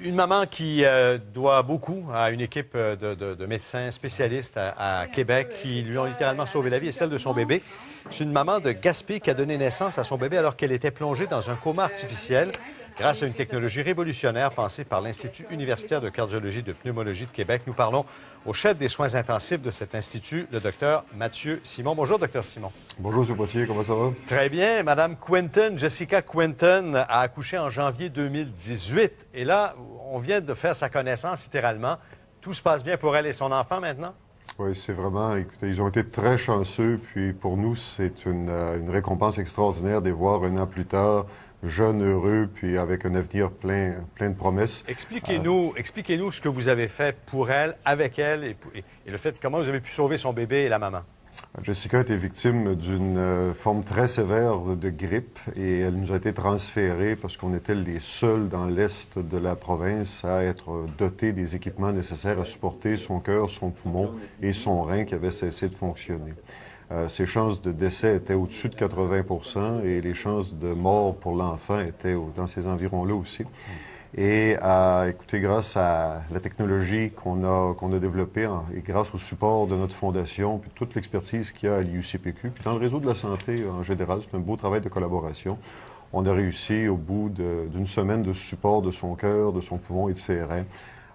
Une maman qui doit beaucoup à une équipe de médecins spécialistes à Québec qui lui ont littéralement sauvé la vie et celle de son bébé. C'est une maman de Gaspé qui a donné naissance à son bébé alors qu'elle était plongée dans un coma artificiel grâce à une technologie révolutionnaire pensée par l'Institut universitaire de cardiologie et de pneumologie de Québec. Nous parlons au chef des soins intensifs de cet institut, le docteur Mathieu Simon. Bonjour, docteur Simon. Bonjour, M. Poitier, comment ça va? Très bien. Madame Quinton, Jessica Quinton, a accouché en janvier 2018. Et là, on vient de faire sa connaissance littéralement. Tout se passe bien pour elle et son enfant maintenant? Oui, c'est vraiment... Écoutez, ils ont été très chanceux. Puis pour nous, c'est une récompense extraordinaire de les voir un an plus tard, jeunes, heureux, puis avec un avenir plein de promesses. Expliquez-nous ce que vous avez fait pour elle, avec elle, et le fait comment vous avez pu sauver son bébé et la maman. Jessica était victime d'une forme très sévère de grippe et elle nous a été transférée parce qu'on était les seuls dans l'est de la province à être dotés des équipements nécessaires à supporter son cœur, son poumon et son rein qui avaient cessé de fonctionner. Ses chances de décès étaient au-dessus de 80 % et les chances de mort pour l'enfant étaient dans ces environs-là aussi. Et écoutez, grâce à la technologie qu'on a développée et grâce au support de notre fondation, puis toute l'expertise qu'il y a à l'IUCPQ, puis dans le réseau de la santé en général, c'est un beau travail de collaboration. On a réussi, au bout d'une semaine de support de son cœur, de son poumon et de ses reins,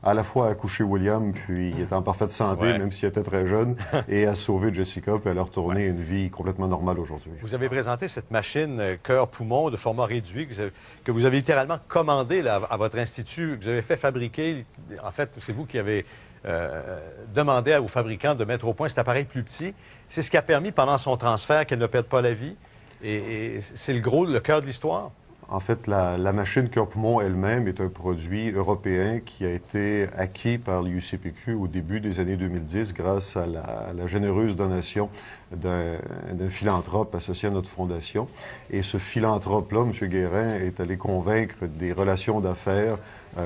à la fois à accoucher William, puis il était en parfaite santé, même s'il était très jeune, et à sauver Jessica, puis à leur retourner une vie complètement normale aujourd'hui. Vous avez présenté cette machine cœur-poumon de format réduit que vous avez littéralement commandée là, à votre institut. Vous avez fait fabriquer, en fait, c'est vous qui avez demandé aux fabricants de mettre au point cet appareil plus petit. C'est ce qui a permis, pendant son transfert, qu'elle ne perde pas la vie. Et c'est le cœur de l'histoire. En fait, la machine cœur-poumon elle-même est un produit européen qui a été acquis par l'IUCPQ au début des années 2010 grâce à la généreuse donation d'un philanthrope associé à notre fondation. Et ce philanthrope-là, M. Guérin, est allé convaincre des relations d'affaires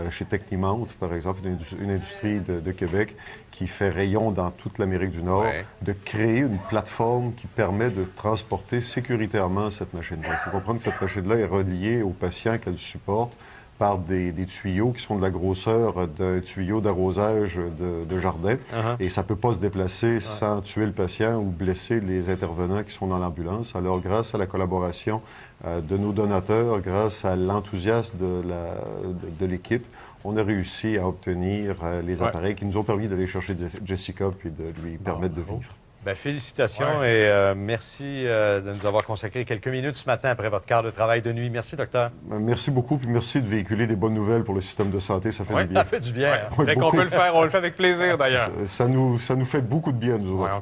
chez Technimont, par exemple, une industrie de Québec qui fait rayon dans toute l'Amérique du Nord, de créer une plateforme qui permet de transporter sécuritairement cette machine-là. Il faut comprendre que cette machine-là est reliée aux patients qu'elle supporte par des tuyaux qui sont de la grosseur d'un tuyau d'arrosage de jardin. Et ça ne peut pas se déplacer sans tuer le patient ou blesser les intervenants qui sont dans l'ambulance. Alors, grâce à la collaboration de nos donateurs, grâce à l'enthousiasme de l'équipe, on a réussi à obtenir les appareils qui nous ont permis d'aller chercher Jessica puis de lui permettre de vivre. Bien, félicitations et merci de nous avoir consacré quelques minutes ce matin après votre quart de travail de nuit. Merci, docteur. Merci beaucoup, puis merci de véhiculer des bonnes nouvelles pour le système de santé. Ça fait du bien. Ça fait du bien. Dès qu'on peut le faire, on le fait avec plaisir, d'ailleurs. Ça nous fait beaucoup de bien, nous autres.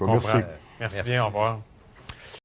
Merci bien, au revoir.